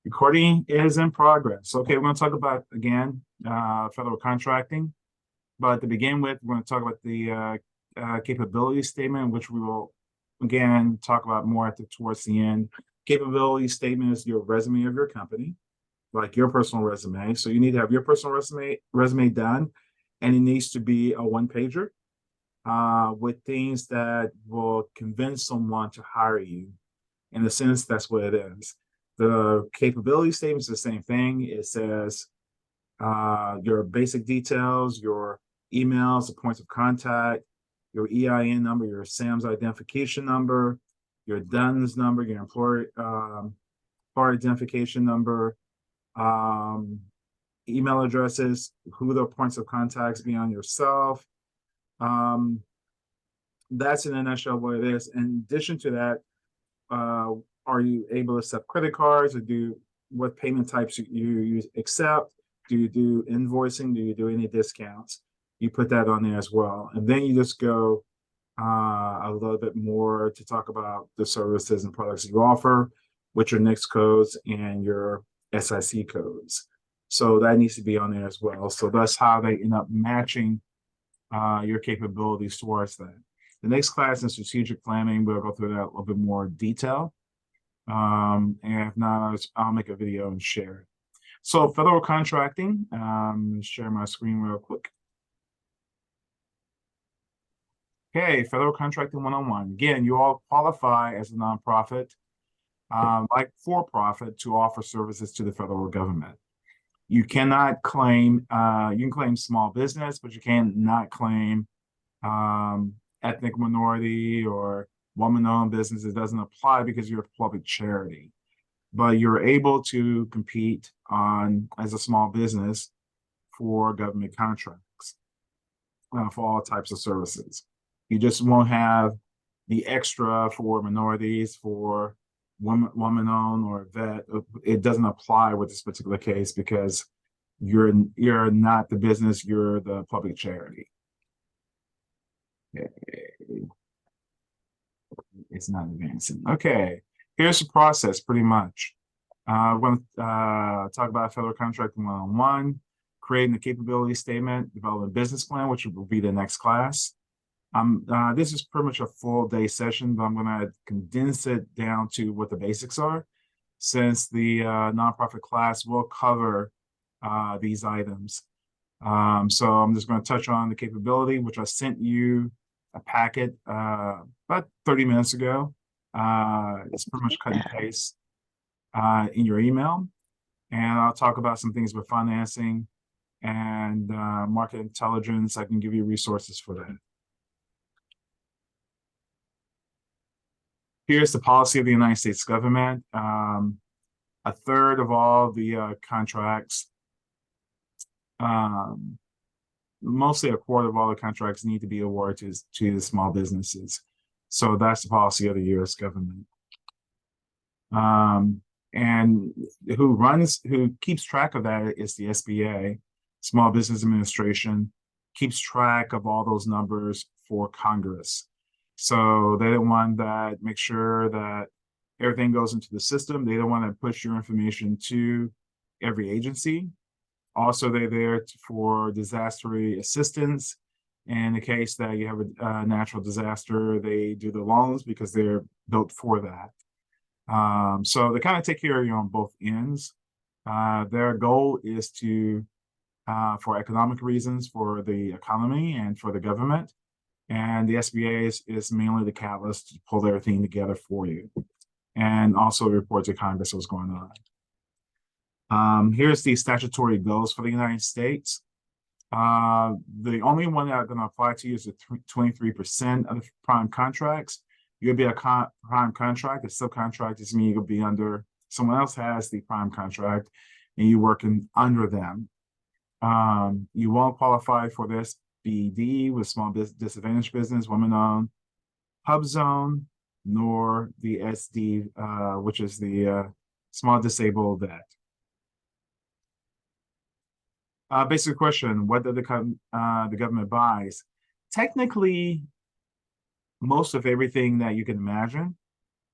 Recording is in progress. Okay, we're going to talk about, again, federal contracting. But to begin with, we're going to talk about the capability statement, which we will, again, talk about more towards the end. Capability statement is your resume of your company, like your personal resume. So you need to have your personal resume done, and it needs to be a one-pager with things that will convince someone to hire you. In a sense, that's what it is. The capability statement is the same thing. It says your basic details, your emails, the points of contact, your EIN number, your SAM's identification number, your DUNS number, your employer identification number, email addresses, who the points of contacts beyond yourself. That's in a nutshell what it is. In addition to that, are you able to accept credit cards, or what payment types you accept? Do you do invoicing? Do you do any discounts? You put that on there as well. And then you just go a little bit more to talk about the services and products you offer, with your NICS codes and your SIC codes. So that needs to be on there as well. So that's how they end up matching your capabilities towards that. The next class in strategic planning, we'll go through that a little bit more detail. And if not, I'll make a video and share it. So federal contracting, share my screen real quick. Okay, federal contracting 101. Again, you all qualify as a nonprofit, like for-profit, to offer services to the federal government. You cannot claim, you can claim small business, but you cannot claim ethnic minority or woman-owned business. It doesn't apply because you're a public charity. But you're able to compete as a small business for government contracts for all types of services. You just won't have the extra for minorities, for woman-owned or vet. It doesn't apply with this particular case because you're not the business, you're the public charity. Okay. It's not advancing. Okay, here's the process pretty much. We're going to talk about federal contracting 101, creating the capability statement, developing a business plan, which will be the next class. This is pretty much a full day session, but I'm going to condense it down to what the basics are, since the nonprofit class will cover these items. So I'm just going to touch on the capability, which I sent you a packet about 30 minutes ago. It's pretty much cut and paste in your email. And I'll talk about some things with financing and market intelligence. I can give you resources for that. Here's the policy of the United States government. A third of all the contracts, mostly a quarter of all the contracts, need to be awarded to the small businesses. So that's the policy of the U.S. government. And who keeps track of that is the SBA, Small Business Administration, keeps track of all those numbers for Congress. So they're the one that make sure that everything goes into the system. They don't want to push your information to every agency. Also, they're there for disaster assistance. In the case that you have a natural disaster, they do the loans because they're built for that. So they kind of take care of you on both ends. Their goal is to, for economic reasons, for the economy and for the government. And the SBA is mainly the catalyst to pull everything together for you, and also report to Congress what's going on. Here's the statutory goals for the United States. The only one that are going to apply to you is the 23% of the prime contracts. You'll be a prime contract. A subcontract is meaning you'll be under someone else has the prime contract, and you're working under them. You won't qualify for this BD with small disadvantaged business, women-owned, hub zone, nor the SD, which is the small disabled vet. Basic question: what did the government buys? Technically, most of everything that you can imagine.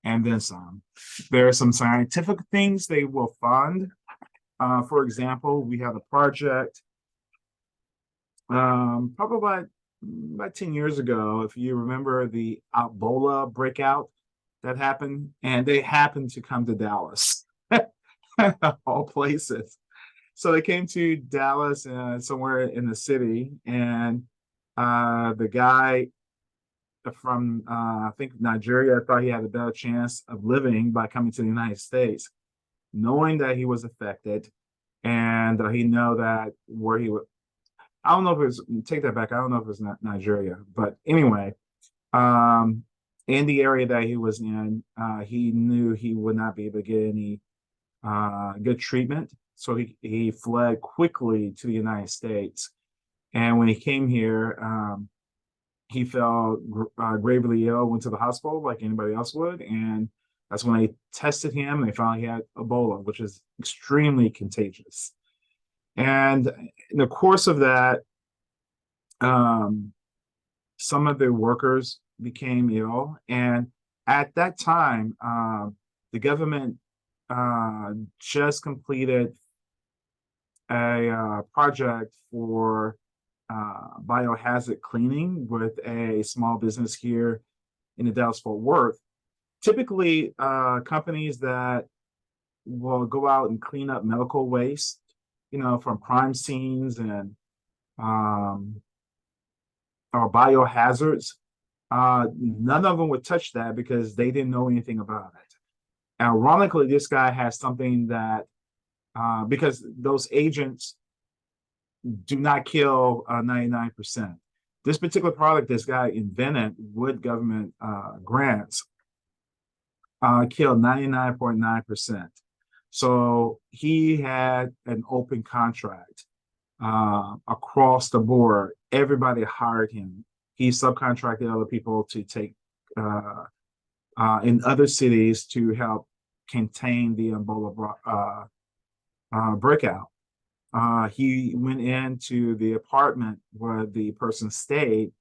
and then some. There are some scientific things they will fund. For example, we have a project probably about 10 years ago, if you remember the Ebola breakout that happened, and they happened to come to Dallas, all places. So they came to Dallas, somewhere in the city, and the guy from I think Nigeria thought he had a better chance of living by coming to the United States, knowing that he was affected, and he know that where he would. I don't know if it was, take that back. I don't know if it was Nigeria, but anyway, in the area that he was in, he knew he would not be able to get any good treatment. So he fled quickly to the United States. And when he came here, he fell gravely ill, went to the hospital like anybody else would. And that's when they tested him and they found he had Ebola, which is extremely contagious. And in the course of that, some of the workers became ill. And at that time, the government just completed a project for biohazard cleaning with a small business here in the Dallas-Fort Worth. Typically, companies that will go out and clean up medical waste, from crime scenes and or biohazards, none of them would touch that because they didn't know anything about it. Ironically, this guy has something that, because those agents do not kill 99%. This particular product this guy invented with government grants killed 99.9%. So he had an open contract across the board. Everybody hired him. He subcontracted other people to take in other cities to help contain the Ebola breakout. He went into the apartment where the person stayed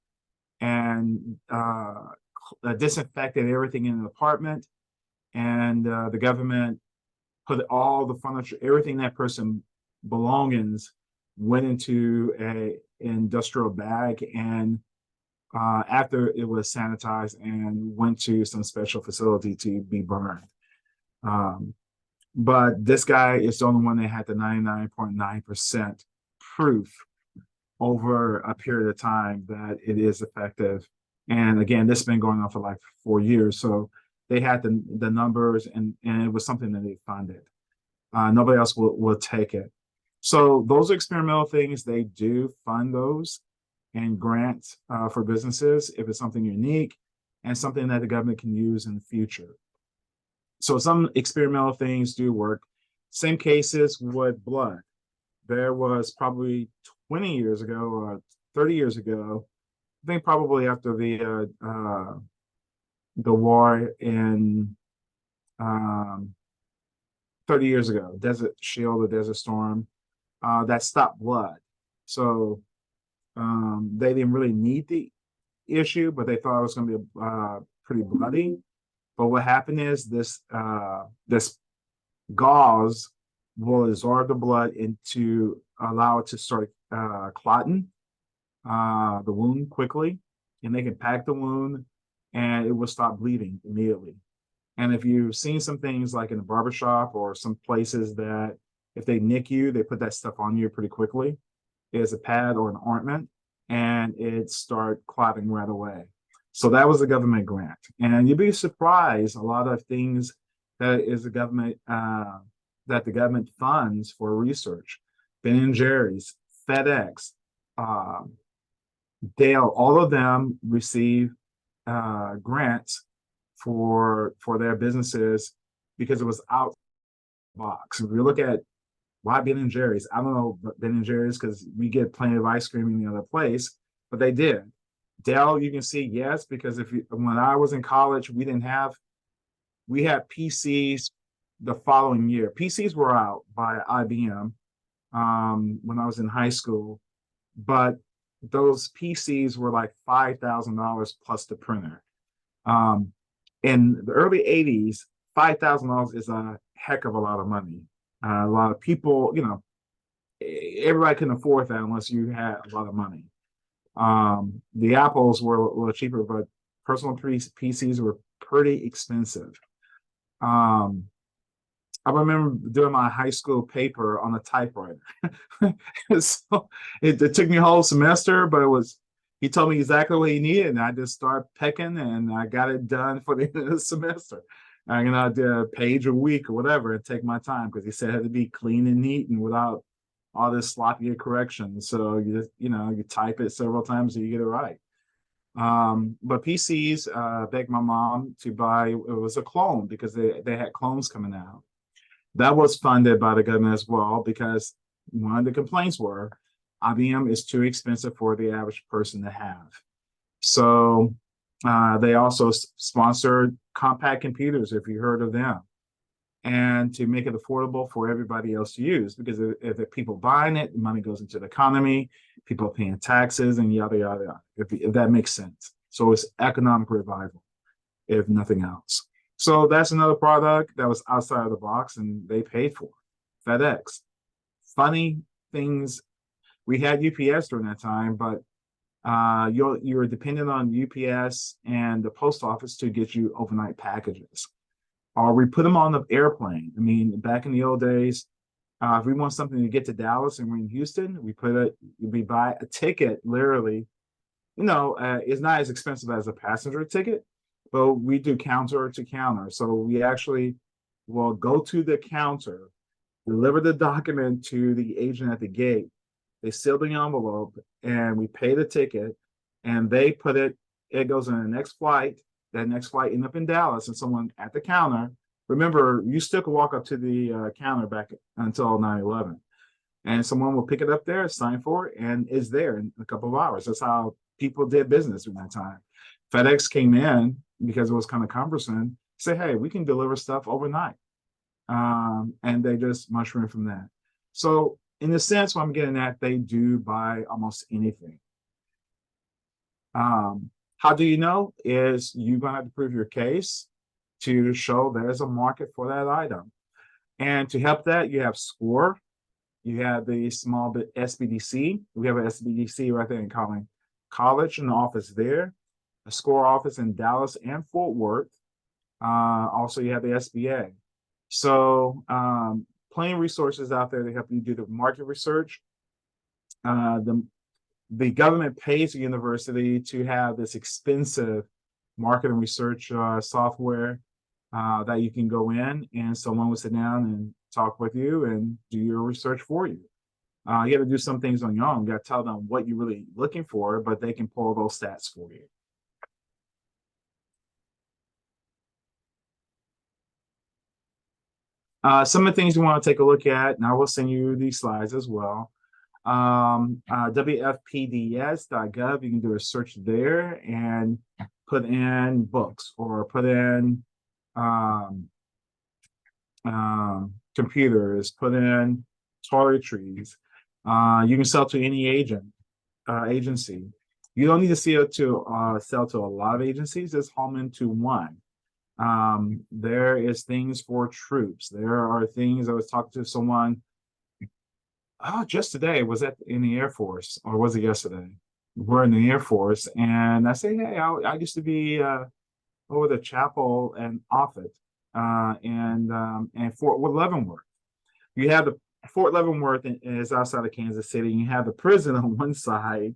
and disinfected everything in the apartment. And the government put all the furniture, everything that person belongings went into a industrial bag, and after it was sanitized and went to some special facility to be burned. But this guy is the only one that had the 99.9% proof over a period of time that it is effective. And again, this has been going on for like 4 years. So they had the numbers, and it was something that they funded. Nobody else will take it. So those are experimental things. They do fund those and grants for businesses if it's something unique and something that the government can use in the future. So some experimental things do work. Same cases with blood. There was probably 20 years ago or 30 years ago, I think probably after the war in 30 years ago, Desert Shield or Desert Storm, that stopped blood. So they didn't really need the issue, but they thought it was going to be pretty bloody. But what happened is this gauze will absorb the blood and to allow it to start clotting the wound quickly, and they can pack the wound and it will stop bleeding immediately. And if you've seen some things like in a barbershop or some places that if they nick you, they put that stuff on you pretty quickly. It's a pad or an ointment, and it start clotting right away. So that was a government grant. And you'd be surprised a lot of things that is the government that the government funds for research. Ben & Jerry's, FedEx, Dale, all of them receive grants for their businesses because it was out of the box. If you look at why Ben & Jerry's, I don't know Ben & Jerry's because we get plenty of ice cream in the other place, but they did. Dell, you can see yes, because when I was in college, we had PCs the following year. PCs were out by IBM when I was in high school, but those PCs were like $5,000 plus the printer. in the early 80s, $5,000 is a heck of a lot of money. A lot of people, everybody can afford that unless you had a lot of money. The Apples were a little cheaper, but personal PCs were pretty expensive. Um, I remember doing my high school paper on a typewriter. So it took me a whole semester, but he told me exactly what he needed, and I just started pecking, and I got it done for the end of the semester. I did a page a week or whatever, and take my time because he said it had to be clean and neat and without all this sloppy correction. So you type it several times so you get it right. But PCs, begged my mom to buy. It was a clone because they had clones coming out. That was funded by the government as well because one of the complaints were IBM is too expensive for the average person to have. So they also sponsored compact computers, if you heard of them, and to make it affordable for everybody else to use. Because if people buying it, money goes into the economy, people are paying taxes, and yada yada yada. If that makes sense. So it's economic revival, if nothing else. So that's another product that was outside of the box, and they paid for it. FedEx. Funny things. We had UPS during that time, but you're dependent on UPS and the post office to get you overnight packages. Or we put them on the airplane. I mean, back in the old days, if we want something to get to Dallas and we're in Houston, we buy a ticket, literally. It's not as expensive as a passenger ticket, but we do counter to counter. So we actually will go to the counter, deliver the document to the agent at the gate. They seal the envelope, and we pay the ticket, and they put it goes in the next flight. That next flight end up in Dallas, and someone at the counter. Remember, you still can walk up to the counter back until 9/11, and someone will pick it up there, sign for it, and it's there in a couple of hours. That's how people did business during that time. FedEx came in because it was kind of cumbersome. Say, hey, we can deliver stuff overnight, and they just mushroomed from that. So, in a sense, what I'm getting at, they do buy almost anything. How do you know? Is you're going to have to prove your case to show there's a market for that item. And to help that, you have SCORE, you have the small bit SBDC. We have an SBDC right there in College, an office there, a SCORE office in Dallas and Fort Worth. Also, you have the SBA. So, plenty of resources out there to help you do the market research. The government pays the university to have this expensive market and research software that you can go in, and someone will sit down and talk with you and do your research for you. You got to do some things on your own. You got to tell them what you're really looking for, but they can pull those stats for you. Some of the things you want to take a look at, and I will send you these slides as well. WFPDS.gov, you can do a search there and put in books or put in computers, put in toiletries. You can sell to any agency. You don't need to sell to a lot of agencies. Just home into one. There is things for troops. There are things. I was talking to someone just today. Was that in the Air Force, or was it yesterday? We're in the Air Force, and I say, hey, I used to be over the chapel and Offutt, and Fort Leavenworth. You have the Fort Leavenworth is outside of Kansas City. You have the prison on one side,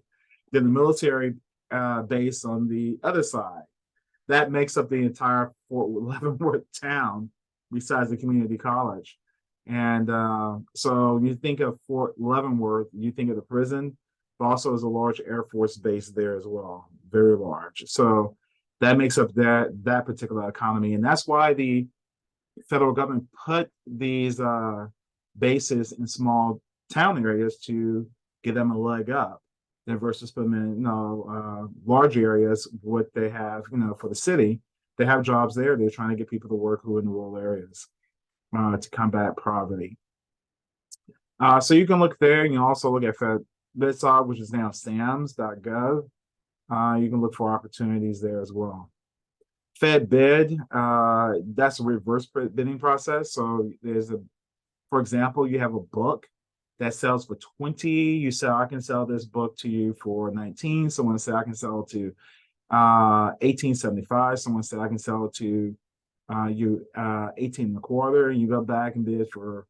then the military base on the other side. That makes up the entire Fort Leavenworth town, besides the community college. And so you think of Fort Leavenworth, you think of the prison, but also there's a large Air Force base there as well, very large. So that makes up that particular economy. And that's why the federal government put these bases in small town areas to give them a leg up, than versus put them in large areas. What they have, for the city, they have jobs there. They're trying to get people to work who are in the rural areas to combat poverty. So you can look there. You can also look at FedBitsOp, which is now SAMS.gov. You can look for opportunities there as well. Fed bid, that's a reverse bidding process. So for example, you have a book that sells for 20. You say, I can sell this book to you for 19. Someone said, I can sell it to 18.75. Someone said, I can sell it to you 18 and a quarter. You go back and bid for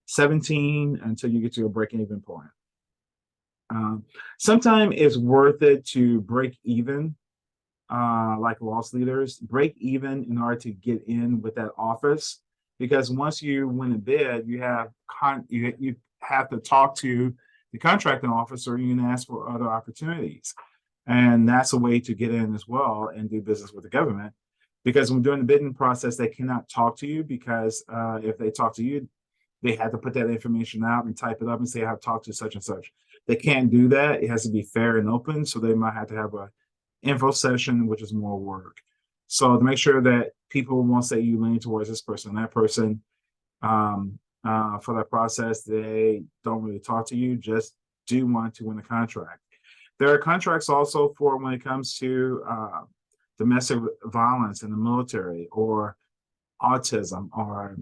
17 until you get to a break-even point. Sometimes it's worth it to break even, like loss leaders, break even in order to get in with that office. Because once you win a bid, you have to talk to the contracting officer. You can ask for other opportunities, and that's a way to get in as well and do business with the government. Because when during the bidding process, they cannot talk to you because if they talk to you, they have to put that information out and type it up and say, I've talked to such and such. They can't do that. It has to be fair and open. So they might have to have a info session, which is more work. So to make sure that people won't say you lean towards this person, that person, for that process, they don't really talk to you, just do want to win the contract. There are contracts also for when it comes to domestic violence in the military or autism or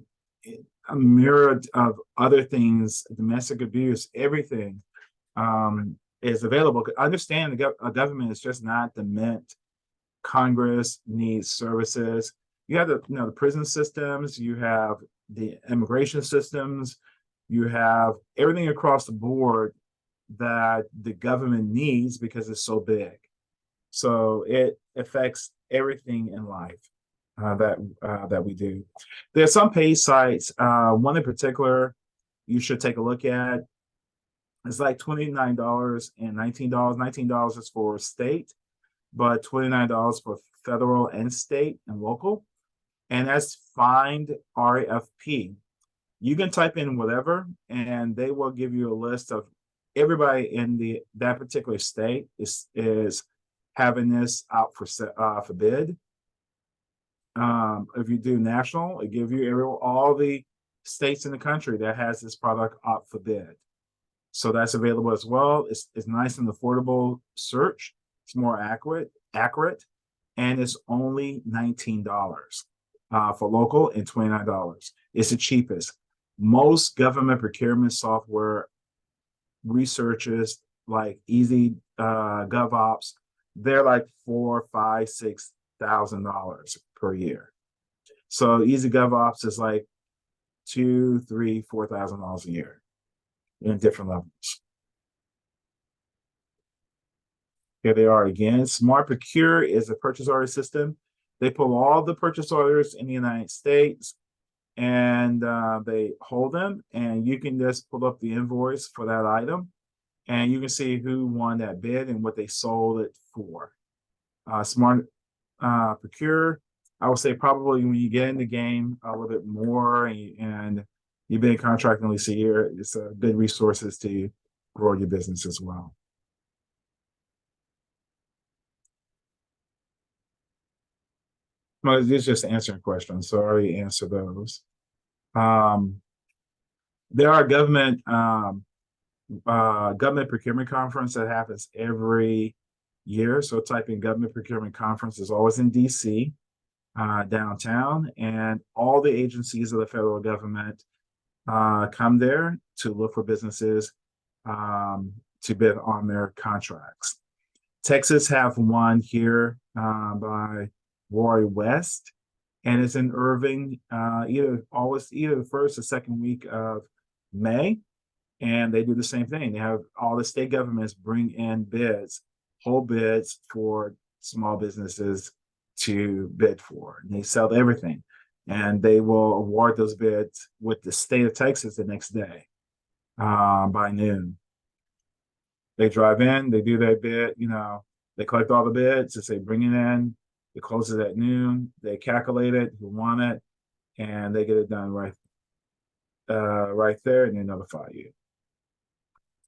a myriad of other things, domestic abuse, everything is available. Understand a government is just not the mint. Congress needs services. You have the prison systems, you have the immigration systems, you have everything across the board that the government needs because it's so big. So it affects everything in life that we do. There are some paid sites. One in particular you should take a look at. It's like $29 and $19. $19 is for state, but $29 for federal and state and local. And that's Find RFP. You can type in whatever, and they will give you a list of everybody in that particular state is having this out for bid. If you do national, it gives you all the states in the country that has this product out for bid. So that's available as well. It's nice and affordable search. It's more accurate, and it's only $19 for local and $29. It's the cheapest. Most government procurement software researches like Easy GovOps, they're like $4,000, $5,000, $6,000 per year. So Easy GovOps is like $2,000, $3,000, $4,000 a year in different levels. Here they are again. Smart Procure is a purchase order system. They pull all the purchase orders in the United States and they hold them, and you can just pull up the invoice for that item and you can see who won that bid and what they sold it for. Smart Procure, I would say probably when you get in the game a little bit more and you've been contracting at least a year, it's a good resources to grow your business as well. Well, it's just answering questions, so I already answered those. There are government procurement conference that happens every year. So type in government procurement conference. Is always in DC, downtown, and all the agencies of the federal government come there to look for businesses to bid on their contracts. Texas have one here by Roy West, and it's in Irving, either the first or second week of May, and they do the same thing. They have all the state governments bring in whole bids for small businesses to bid for, and they sell everything, and they will award those bids with the state of Texas the next day by noon. They drive in, they do their bid, they collect all the bids, they say bring it in. It closes at noon. They calculate it, who won it, and they get it done right there, and they notify you.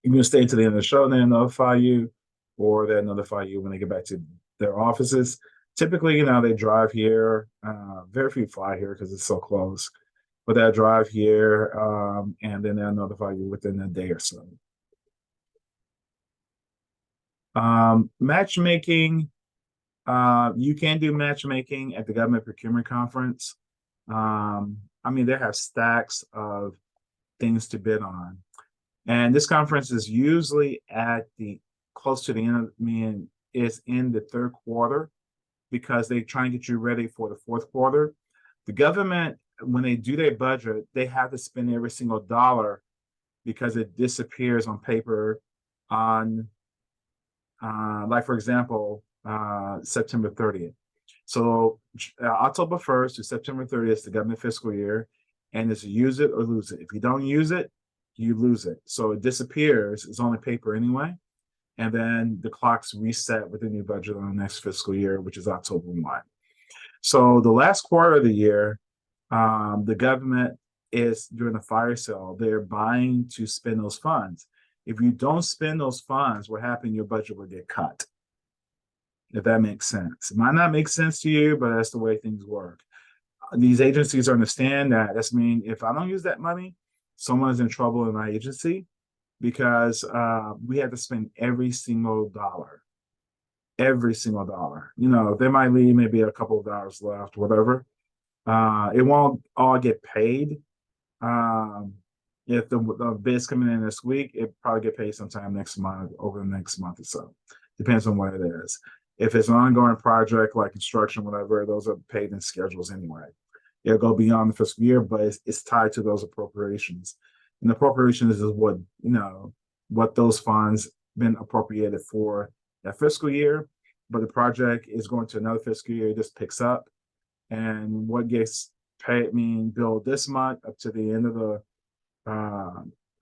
You can stay to the end of the show, and they notify you, or they'll notify you when they get back to their offices. Typically, they drive here. Very few fly here because it's so close, but they'll drive here, and then they'll notify you within a day or so. Matchmaking You can do matchmaking at the government procurement conference. I mean, they have stacks of things to bid on. And this conference is usually at the close to the end of, I mean, is in the third quarter because they try and get you ready for the fourth quarter. The government, when they do their budget, they have to spend every single dollar because it disappears on paper on, like, for example, September 30th. So October 1st to September 30th is the government fiscal year, and it's use it or lose it. If you don't use it, you lose it. So it disappears. It's on the paper anyway. And then the clocks reset with the new budget on the next fiscal year, which is October 1. So the last quarter of the year, the government is during the fire sale, they're buying to spend those funds. If you don't spend those funds, what happens? Your budget will get cut. If that makes sense. It might not make sense to you, but that's the way things work. These agencies understand that. That's mean if I don't use that money, someone's in trouble in my agency because we have to spend every single dollar. Every single dollar. You know, they might leave maybe a couple of dollars left, whatever. It won't all get paid. If the bid's coming in this week, it probably get paid sometime next month, over the next month or so. Depends on what it is. If it's an ongoing project like construction, whatever, those are paid in schedules anyway. It'll go beyond the fiscal year, but it's tied to those appropriations. And the appropriations is what, you know, what those funds been appropriated for that fiscal year. But the project is going to another fiscal year, it just picks up. And what gets paid, billed this month up to the end of the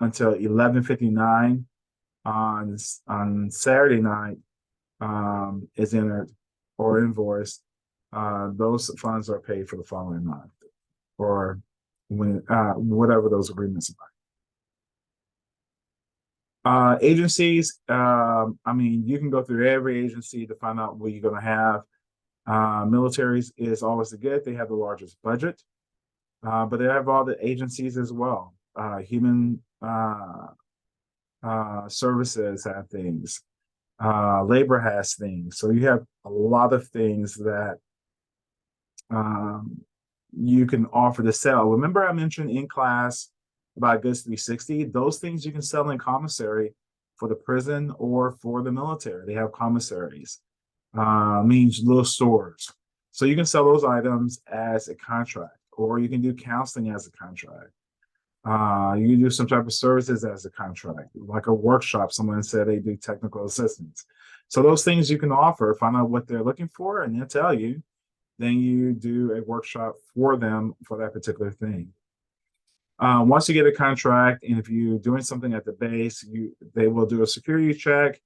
until 11:59 on Saturday night is entered or invoiced. Those funds are paid for the following month or when whatever those agreements are. Agencies, I mean, you can go through every agency to find out what you're going to have. Militaries is always good. They have the largest budget, but they have all the agencies as well. Human services have things. Labor has things. So you have a lot of things that you can offer to sell. Remember I mentioned in class about Goods 360? Those things you can sell in commissary for the prison or for the military. They have commissaries, means little stores. So you can sell those items as a contract, or you can do counseling as a contract. You can do some type of services as a contract, like a workshop. Someone said they do technical assistance. So those things you can offer, find out what they're looking for, and they'll tell you. Then you do a workshop for them for that particular thing. Once you get a contract, and if you're doing something at the base, they will do a security check,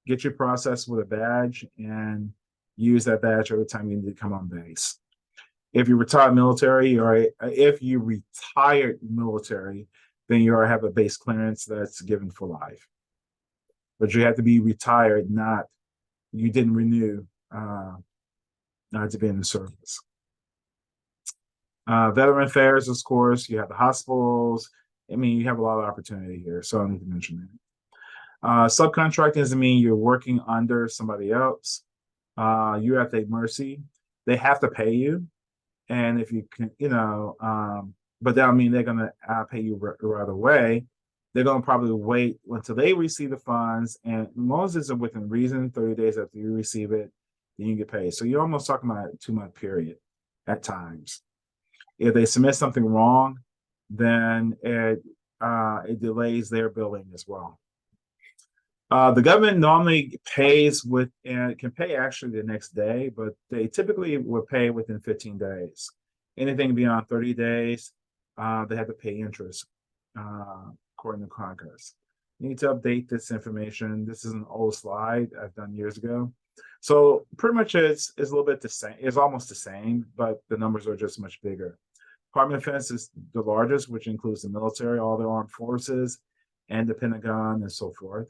get you processed with a badge, and use that badge every time you need to come on base. If you're retired military, or if you retired military, then you already have a base clearance that's given for life. But you have to be retired, not you didn't renew to be in the service. Veteran affairs, of course, you have the hospitals. I mean, you have a lot of opportunity here, so I need to mention that. Subcontracting doesn't mean you're working under somebody else. You're at their mercy. They have to pay you. And if you can, you know, but that don't mean they're going to pay you right away. They're going to probably wait until they receive the funds. And most is within reason, 30 days after you receive it, then you get paid. So you're almost talking about a 2-month period at times. If they submit something wrong, then it delays their billing as well. The government normally pays and can pay actually the next day, but they typically will pay within 15 days. Anything beyond 30 days, they have to pay interest, according to Congress. You need to update this information. This is an old slide I've done years ago. So pretty much it's a little bit the same. It's almost the same, but the numbers are just much bigger. Department of Defense is the largest, which includes the military, all the armed forces, and the Pentagon, and so forth.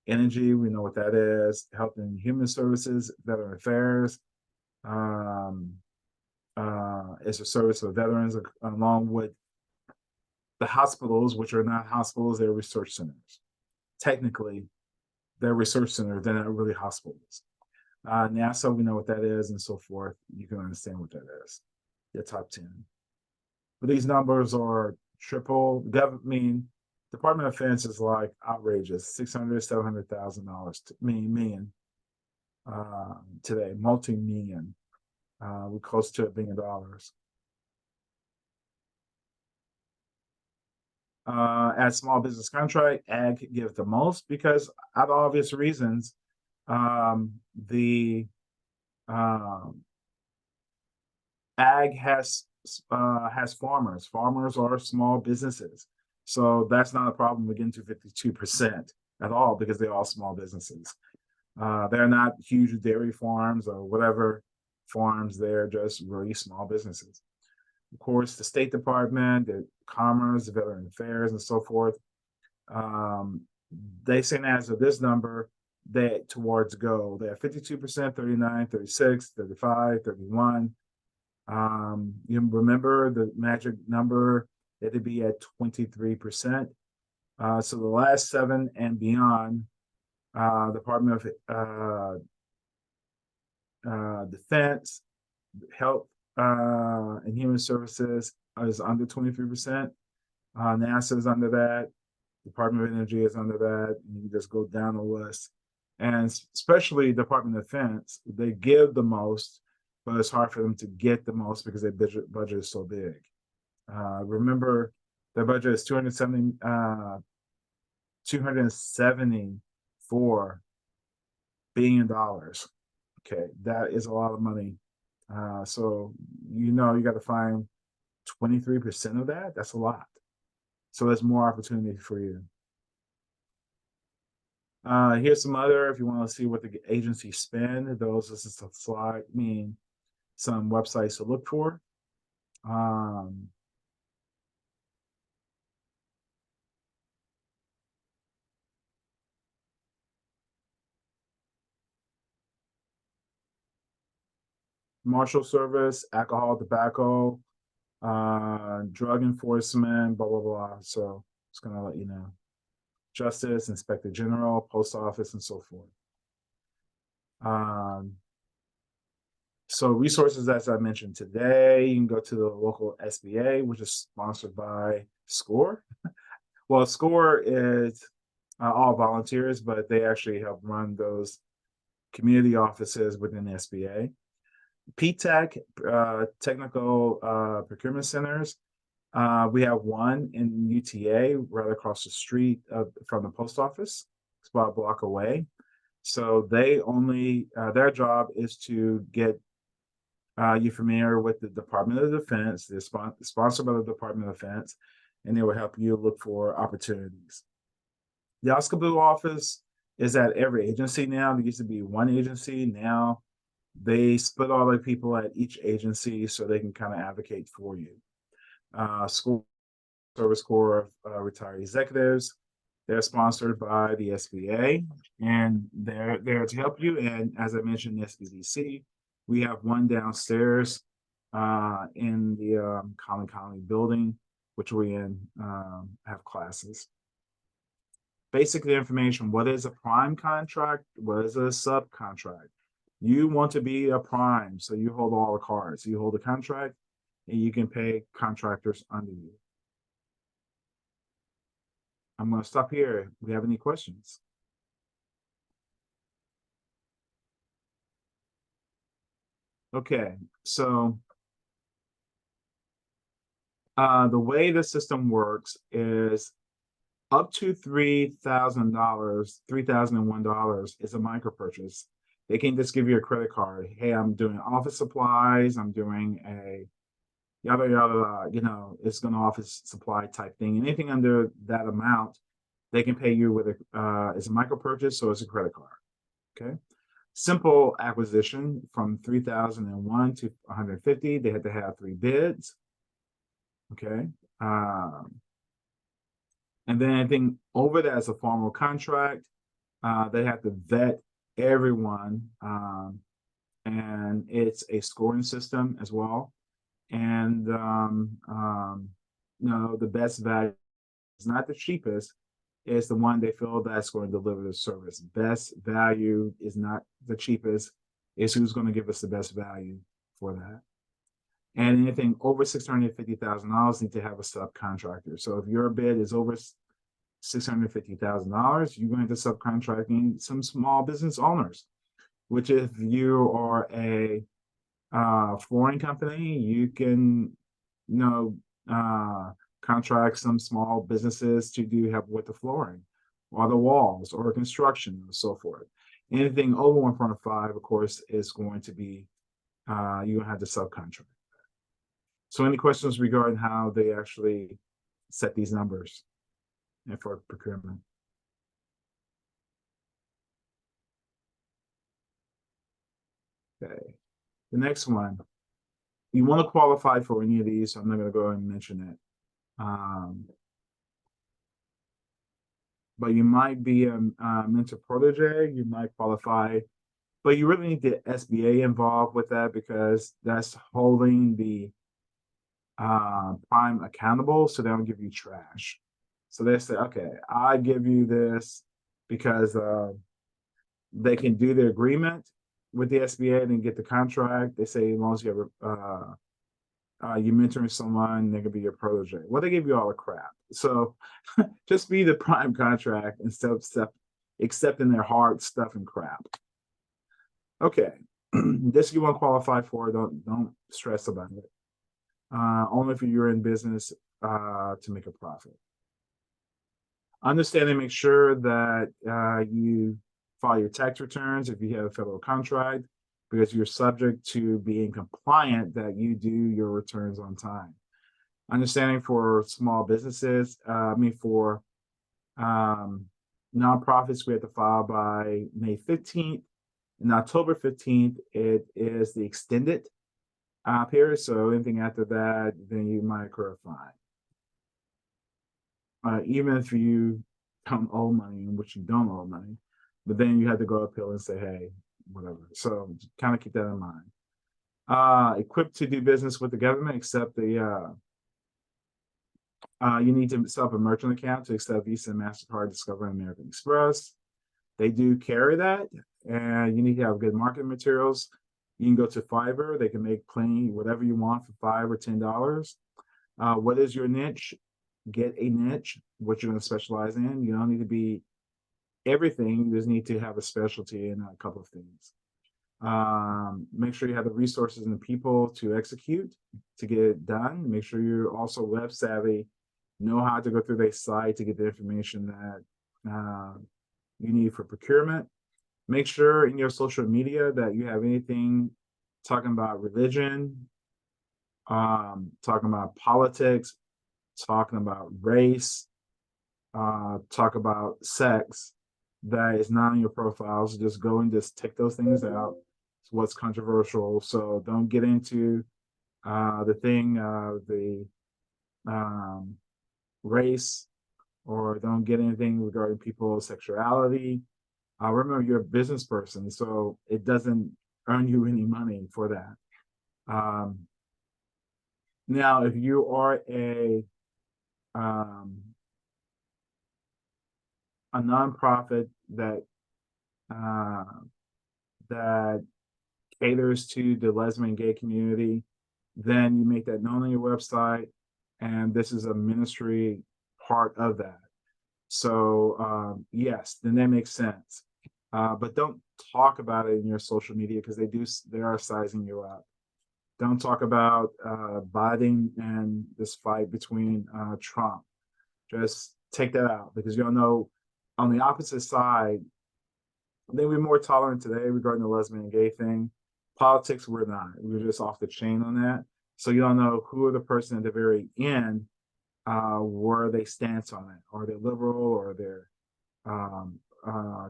Energy, we know what that is. Health and Human Services, Veteran Affairs, is a service for veterans, along with the hospitals, which are not hospitals, they're research centers. Technically, they're research centers, they're not really hospitals. NASA, we know what that is, and so forth. You can understand what that is. The top 10. But these numbers are triple. Department of Defense is like outrageous. $600,000, $700,000 million today, multi-million. We're close to $1 billion. As small business contract, ag give the most because, out of obvious reasons, the ag has farmers. Farmers are small businesses, so that's not a problem. We get into 52% at all because they're all small businesses. They're not huge dairy farms or whatever farms. They're just really small businesses. Of course, the State Department, the Commerce, the Veteran Affairs, and so forth. They say as of this number, they towards go. They have 52%, 39, 36, 35, 31. You remember the magic number, it'd be at 23%. So the last 7 and beyond, Department of Defense, Health and Human Services is under 23%. NASA is under that. Department of Energy is under that. And you just go down the list. And especially Department of Defense, they give the most, but it's hard for them to get the most because their budget is so big. Remember, their budget is $274 billion. Okay, that is a lot of money. So you got to find 23% of that. That's a lot. So there's more opportunity for you. Here's some other, if you want to see what the agency spend, this is a slide, some websites to look for. Marshal Service, alcohol, tobacco, drug enforcement, blah, blah, blah. So it's going to let you know. Justice, Inspector General, Post Office, and so forth. So resources, as I mentioned today, you can go to the local SBA, which is sponsored by SCORE. Well, SCORE is all volunteers, but they actually help run those community offices within the SBA. PTAC, Technical Procurement Centers. We have one in UTA right across the street from the post office. It's about a block away. So they only, their job is to get you familiar with the Department of Defense. They're sponsored by the Department of Defense, and they will help you look for opportunities. The Oscar Blue office is at every agency now. There used to be one agency. Now they split all the people at each agency so they can kind of advocate for you. School Service Corps of Retired Executives, they're sponsored by the SBA, and they're there to help you. And as I mentioned, SBDC, we have one downstairs in the Collin County building, which we have classes. Basic information: what is a prime contract? What is a subcontract? You want to be a prime, so you hold all the cards. You hold the contract, and you can pay contractors under you. I'm going to stop here. Do we have any questions? Okay, so the way the system works is up to $3,000, $3,001 is a micro purchase. They can just give you a credit card. Hey, I'm doing office supplies. I'm doing a yada yada. It's an office supply type thing. Anything under that amount, they can pay you with it's a micro purchase, so it's a credit card. Okay. Simple acquisition from 3,001 to 150. They had to have 3 bids. Okay. And then anything over that is a formal contract. They have to vet everyone, and it's a scoring system as well. And the best value is not the cheapest. It's the one they feel that's going to deliver the service. Best value is not the cheapest. is who's going to give us the best value for that. And anything over $650,000 need to have a subcontractor. So if your bid is over $650,000, you're going to subcontracting some small business owners, which if you are a flooring company, you can, contract some small businesses to do help with the flooring or the walls or construction and so forth. Anything over 1.5, of course, is going to be, you're going to have to subcontract. So any questions regarding how they actually set these numbers for procurement? Okay. The next one, you want to qualify for any of these, so I'm not going to go ahead and mention it. But you might be a mentor protege, you might qualify, but you really need the SBA involved with that because that's holding the prime accountable, so they don't give you trash. So they say, okay, I give you this because they can do the agreement with the SBA and get the contract. They say as long as you have you're mentoring someone, they could be your protege. Well, they give you all the crap. So just be the prime contract instead of accepting their hard stuff and crap. Okay, this you won't qualify for. Don't stress about it. Only if you're in business to make a profit. Understand and make sure that you file your tax returns if you have a federal contract, because you're subject to being compliant that you do your returns on time. Understanding for small businesses, for nonprofits, we have to file by May 15th. And October 15th, it is the extended period. So anything after that, then you might incur a fine. Even if you don't owe money, in which you don't owe money, but then you have to go uphill and say, hey, whatever. So kind of keep that in mind. Equipped to do business with the government, except the you need to set up a merchant account to accept Visa, MasterCard, Discover, and American Express. They do carry that, and you need to have good marketing materials. You can go to Fiverr. They can make plenty, whatever you want for $5 or $10. What is your niche? Get a niche, what you're going to specialize in. You don't need to be everything. You just need to have a specialty in a couple of things. Make sure you have the resources and the people to execute, to get it done. Make sure you're also web savvy, know how to go through their site to get the information that you need for procurement. Make sure in your social media that you have anything talking about religion, talking about politics, talking about race, talk about sex that is not on your profiles. Just go and just take those things out. It's what's controversial. So don't get into the thing of the race, or don't get anything regarding people's sexuality. Remember, you're a business person, so it doesn't earn you any money for that. Now, if you are a nonprofit that that caters to the lesbian gay community, then you make that known on your website, and this is a ministry part of that. So yes, then that makes sense. But don't talk about it in your social media because they are sizing you up. Don't talk about Biden and this fight between Trump. Just take that out, because you'll know on the opposite side, they were more tolerant today regarding the lesbian and gay thing. Politics, we're not. We're just off the chain on that. So you don't know who are the person at the very end, where they stance on it. Are they liberal, or they're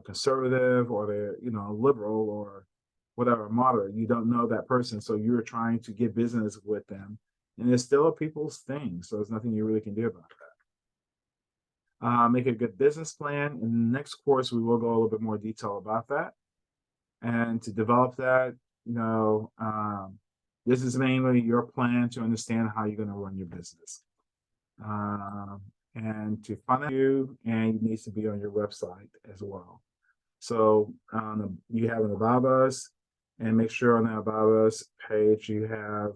conservative, or they're liberal, or whatever, moderate. You don't know that person, so you're trying to get business with them, and it's still a people's thing. So there's nothing you really can do about that. Make a good business plan. In the next course, we will go a little bit more detail about that. And to develop that, this is mainly your plan to understand how you're going to run your business. And to find out you needs to be on your website as well. So you have an About Us, And make sure on the About Us page you have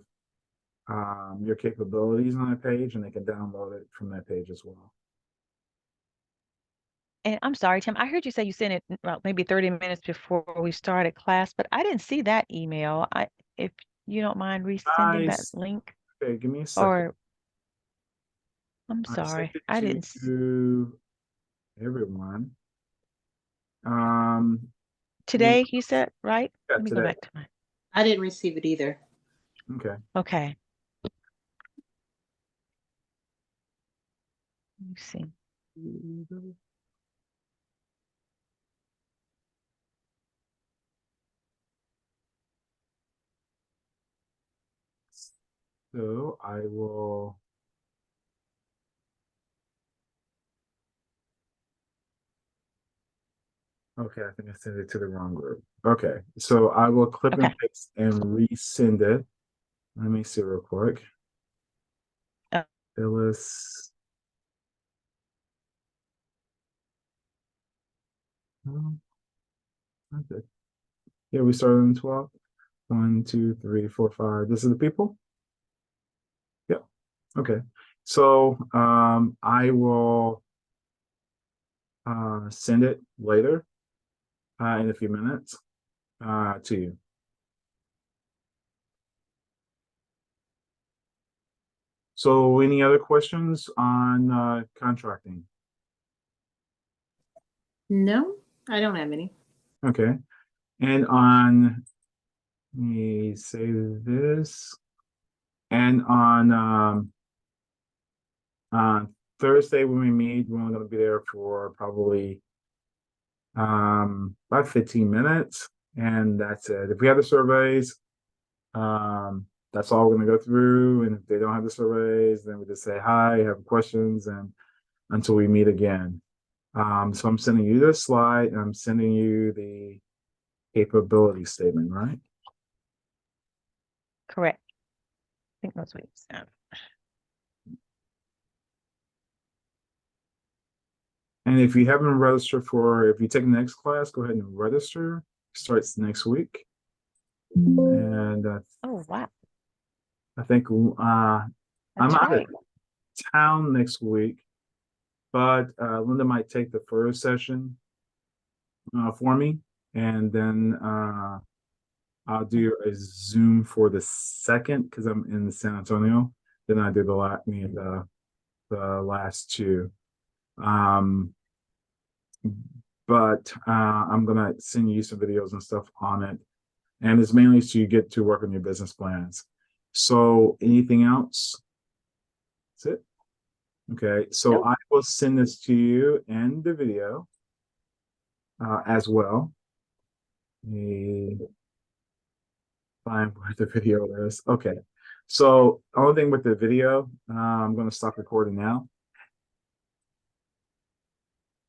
your capabilities on that page, and they can download it from that page as well. And I'm sorry, Tim, I heard you say you sent it maybe 30 minutes before we started class, but I didn't see that email. If you don't mind resending that Nice. link, Okay, give me a second. or I'm I sent sorry, it I didn't. to everyone. Um, you Today, you said, right? Let got me go today. back to my. I didn't receive it either. Okay. Okay. Let me see. So I will. Okay, I think I sent it to the wrong group. Okay, so I will clip Okay. and paste and resend it. Let me see real quick. Uh, Phyllis. Okay. Yeah, we started on 12. 1, 2, 3, 4, 5. This is the people? Yep. Okay. So I will send it later in a few minutes to you. So any other questions on contracting? No, I don't have any. Okay. And on, let me save this. And on Thursday when we meet, we're only going to be there for probably about 15 minutes, and that's it. If we have the surveys, that's all we're going to go through. And if they don't have the surveys, then we just say hi, have questions, and until we meet again. So I'm sending you this slide, and I'm sending you the capability statement, right? correct. I think that's what you said. And if you haven't registered if you take the next class, go ahead and register. Starts next week. And Oh, wow. I think I'm That's out of right. town next week, but Linda might take the first session for me, and then I'll do a Zoom for the second because I'm in San Antonio. Then I do the last two. Um, but I'm gonna send you some videos and stuff on it, and it's mainly so you get to work on your business plans. So anything else? That's it. Okay, so Nope. I will send this to you and the video as well. Find where the video is. Okay, so only thing with the video, I'm going to stop recording now.